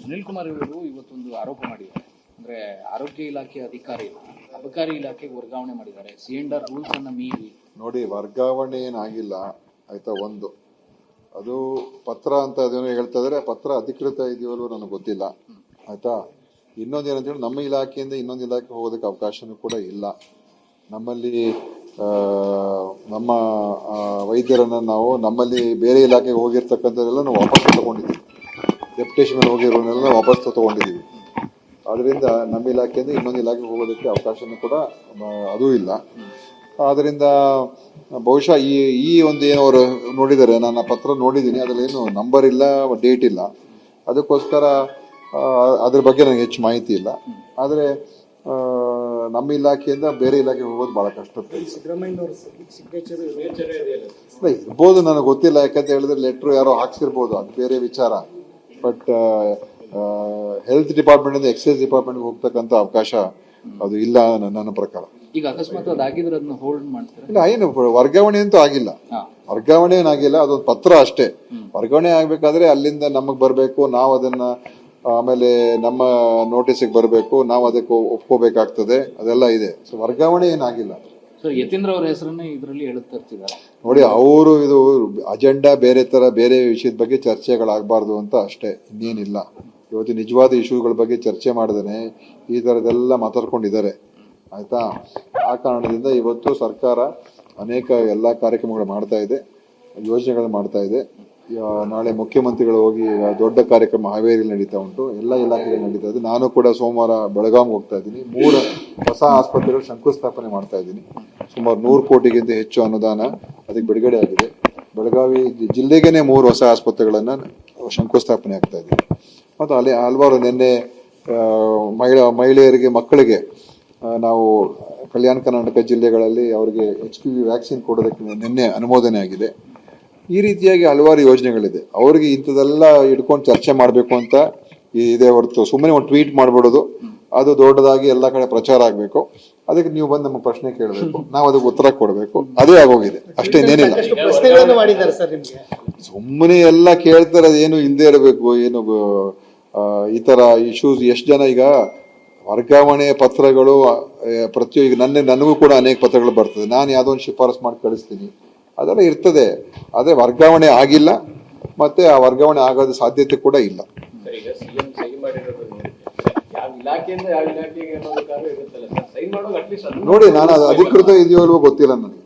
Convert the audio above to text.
ಸುನಿಲ್ ಕುಮಾರ್ ಇವರು ಇವತ್ತೊಂದು ಆರೋಪ ಮಾಡಿದ್ದಾರೆ. ಅಂದ್ರೆ ಆರೋಗ್ಯ ಇಲಾಖೆ ಅಧಿಕಾರಿ ಅಬಕಾರಿ ಇಲಾಖೆಗೆ ವರ್ಗಾವಣೆ ಮಾಡಿದ್ದಾರೆ. ಸಿಎಂಆರ್ ರೂಲ್ಸ್ ಅನ್ನ ಮೀರಿ. ನೋಡಿ, ವರ್ಗಾವಣೆ ಏನಾಗಿಲ್ಲ ಆಯ್ತಾ. ಒಂದು ಅದು ಪತ್ರ ಅಂತ ಅದೇನೋ ಹೇಳ್ತಾ ಇದಾರೆ, ಪತ್ರ ಅಧಿಕೃತ ಇದೆಯೋ ನನಗೆ ಗೊತ್ತಿಲ್ಲ ಆಯ್ತಾ. ಇನ್ನೊಂದೇನಂತೇಳಿ ನಮ್ಮ ಇಲಾಖೆಯಿಂದ ಇನ್ನೊಂದು ಇಲಾಖೆ ಹೋಗೋದಕ್ಕೆ ಅವಕಾಶನೂ ಕೂಡ ಇಲ್ಲ. ನಮ್ಮಲ್ಲಿ ನಮ್ಮ ವೈದ್ಯರನ್ನ ನಾವು ನಮ್ಮಲ್ಲಿ ಬೇರೆ ಇಲಾಖೆಗೆ ಹೋಗಿರ್ತಕ್ಕಂಥದ್ದೆಲ್ಲ ನಾವು ವಾಪಸ್ ತಗೊಂಡಿದ್ದೀವಿ. ಡೆಪ್ಯುಟೇಷನ್ ಮೇಲೆ ಹೋಗಿರೋನೆಲ್ಲ ವಾಪಸ್ ತಗೊಂಡಿದ್ದೀವಿ. ಅದರಿಂದ ನಮ್ಮ ಇಲಾಖೆಯಿಂದ ಇನ್ನೊಂದು ಇಲಾಖೆಗೆ ಹೋಗೋದಕ್ಕೆ ಅವಕಾಶನೂ ಕೂಡ ಅದೂ ಇಲ್ಲ. ಆದ್ದರಿಂದ ಬಹುಶಃ ಈ ಒಂದು ಏನು ಅವರು ನೋಡಿದ್ದಾರೆ, ನಾನು ಪತ್ರ ನೋಡಿದ್ದೀನಿ, ಅದರಲ್ಲೇನು ನಂಬರ್ ಇಲ್ಲ, ಡೇಟ್ ಇಲ್ಲ. ಅದಕ್ಕೋಸ್ಕರ ಅದ್ರ ಬಗ್ಗೆ ನನಗೆ ಹೆಚ್ಚು ಮಾಹಿತಿ ಇಲ್ಲ. ಆದರೆ ನಮ್ಮ ಇಲಾಖೆಯಿಂದ ಬೇರೆ ಇಲಾಖೆಗೆ ಹೋಗೋದು ಬಹಳ ಕಷ್ಟ ಇರ್ಬೋದು, ನನಗೆ ಗೊತ್ತಿಲ್ಲ. ಯಾಕಂತ ಹೇಳಿದ್ರೆ ಲೆಟ್ರು ಯಾರೋ ಹಾಕ್ಸಿರ್ಬೋದು, ಅದು ಬೇರೆ ವಿಚಾರ. ಬಟ್ ಹೆಲ್ತ್ ಡಿಪಾರ್ಟ್ಮೆಂಟ್ ಇಂದ ಎಕ್ಸೈಸ್ ಡಿಪಾರ್ಟ್ಮೆಂಟ್ಗೆ ಹೋಗ್ತಕ್ಕಂಥ ಅವಕಾಶ ಅದು ಇಲ್ಲ ನನ್ನ ಪ್ರಕಾರ. ಈಗ ಅಕಸ್ಮಾತ್ ಅದಾಗಿದ್ರೆ ಅದನ್ನ ಹೋಲ್ಡ್ ಮಾಡ್ತಾರೆ. ಇಲ್ಲ, ಏನು ವರ್ಗಾವಣೆ ಅಂತೂ ಆಗಿಲ್ಲ. ವರ್ಗಾವಣೆ ಏನಾಗಿಲ್ಲ, ಅದೊಂದು ಪತ್ರ ಅಷ್ಟೇ. ವರ್ಗಾವಣೆ ಆಗ್ಬೇಕಾದ್ರೆ ಅಲ್ಲಿಂದ ನಮಗ್ ಬರ್ಬೇಕು, ನಾವು ಅದನ್ನ ಆಮೇಲೆ ನಮ್ಮ ನೋಟಿಸ್ಗೆ ಬರಬೇಕು, ನಾವು ಅದಕ್ಕೆ ಒಪ್ಕೋಬೇಕಾಗ್ತದೆ, ಅದೆಲ್ಲ ಇದೆ. ಸೊ ವರ್ಗಾವಣೆ ಏನಾಗಿಲ್ಲ. ಸೊ ಯತೀಂದ್ರ ಅವರ ಹೆಸರನ್ನ ಇದರಲ್ಲಿ ಹೇಳುತ್ತಿರ್ತಿದ್ದಾರೆ. ನೋಡಿ, ಅವರು ಇದು ಅಜೆಂಡಾ ಬೇರೆ ವಿಷಯದ ಬಗ್ಗೆ ಚರ್ಚೆಗಳಾಗಬಾರ್ದು ಅಂತ ಅಷ್ಟೇ, ಇನ್ನೇನಿಲ್ಲ. ಇವತ್ತು ನಿಜವಾದ ಇಶ್ಯೂಗಳ ಬಗ್ಗೆ ಚರ್ಚೆ ಮಾಡಿದ್ರೆ ಈ ಥರದೆಲ್ಲ ಮಾತಾಡ್ಕೊಂಡಿದ್ದಾರೆ ಆಯ್ತಾ. ಆ ಕಾರಣದಿಂದ ಇವತ್ತು ಸರ್ಕಾರ ಅನೇಕ ಎಲ್ಲ ಕಾರ್ಯಕ್ರಮಗಳು ಮಾಡ್ತಾ ಇದೆ, ಯೋಜನೆಗಳು ಮಾಡ್ತಾ ಇದೆ. ನಾಳೆ ಮುಖ್ಯಮಂತ್ರಿಗಳು ಹೋಗಿ ದೊಡ್ಡ ಕಾರ್ಯಕ್ರಮ ಹಾವೇರಿಯಲ್ಲಿ ನಡೀತಾ ಉಂಟು, ಎಲ್ಲ ಇಲಾಖೆಗಳು ನಡೀತಾ ಇದೆ. ನಾನು ಕೂಡ ಸೋಮವಾರ ಬೆಳಗಾವಿಗೆ ಹೋಗ್ತಾ ಇದ್ದೀನಿ. 3 ಹೊಸ ಆಸ್ಪತ್ರೆಗಳು ಶಂಕುಸ್ಥಾಪನೆ ಮಾಡ್ತಾ ಇದ್ದೀನಿ. ಸುಮಾರು 100 ಕೋಟಿಗಿಂತ ಹೆಚ್ಚು ಅನುದಾನ ಅದಕ್ಕೆ ಬಿಡುಗಡೆ ಆಗಿದೆ. ಬೆಳಗಾವಿ ಜಿಲ್ಲೆಗೇನೆ 3 ಹೊಸ ಆಸ್ಪತ್ರೆಗಳನ್ನ ಶಂಕುಸ್ಥಾಪನೆ ಆಗ್ತಾ ಇದ್ದೀವಿ. ಮತ್ತು ಅಲ್ಲಿ ಹಲವಾರು ನಿನ್ನೆ ಮಹಿಳೆಯರಿಗೆ, ಮಕ್ಕಳಿಗೆ ನಾವು ಕಲ್ಯಾಣ ಕರ್ನಾಟಕ ಜಿಲ್ಲೆಗಳಲ್ಲಿ ಅವರಿಗೆ HPV ವ್ಯಾಕ್ಸಿನ್ ಕೊಡೋದಕ್ಕೆ ನಿನ್ನೆ ಅನುಮೋದನೆ ಆಗಿದೆ. ಈ ರೀತಿಯಾಗಿ ಹಲವಾರು ಯೋಜನೆಗಳಿದೆ. ಅವರಿಗೆ ಇಂಥದೆಲ್ಲ ಇಟ್ಕೊಂಡು ಚರ್ಚೆ ಮಾಡಬೇಕು ಅಂತ ಇದೆ ಹೊರತು ಸುಮ್ಮನೆ ಒಂದು ಟ್ವೀಟ್ ಮಾಡ್ಬಿಡೋದು ಅದು ದೊಡ್ಡದಾಗಿ ಎಲ್ಲ ಕಡೆ ಪ್ರಚಾರ ಆಗಬೇಕು. ಅದಕ್ಕೆ ನೀವು ಬಂದು ನಮ್ಮ ಪ್ರಶ್ನೆ ಕೇಳಬೇಕು, ನಾವು ಅದಕ್ಕೆ ಉತ್ತರ ಕೊಡಬೇಕು, ಅದೇ ಆಗೋಗಿದೆ ಅಷ್ಟೇ, ಏನೇನಿಲ್ಲ. ಸುಮ್ಮನೆ ಎಲ್ಲ ಕೇಳ್ತಾರೆ, ಏನು ಇಲ್ಲದೆ ಇರಬೇಕು, ಏನು ಈ ತರ ಇಶ್ಯೂಸ್. ಎಷ್ಟು ಜನ ಈಗ ವರ್ಗಾವಣೆ ಪತ್ರಗಳು ಈಗ ನನಗೂ ಕೂಡ ಅನೇಕ ಪತ್ರಗಳು ಬರ್ತದೆ. ನಾನು ಯಾವುದೋ ಒಂದು ಶಿಫಾರಸು ಮಾಡಿ ಕಳಿಸ್ತೀನಿ, ಅದೆಲ್ಲ ಇರ್ತದೆ. ಆದರೆ ವರ್ಗಾವಣೆ ಆಗಿಲ್ಲ, ಮತ್ತೆ ಆ ವರ್ಗಾವಣೆ ಆಗೋದ ಸಾಧ್ಯತೆ ಕೂಡ ಇಲ್ಲ. ನೋಡಿ, ನಾನು ಅದು ಅಧಿಕೃತ ಇದೆಯೋ ಗೊತ್ತಿಲ್ಲ ನನಗೆ.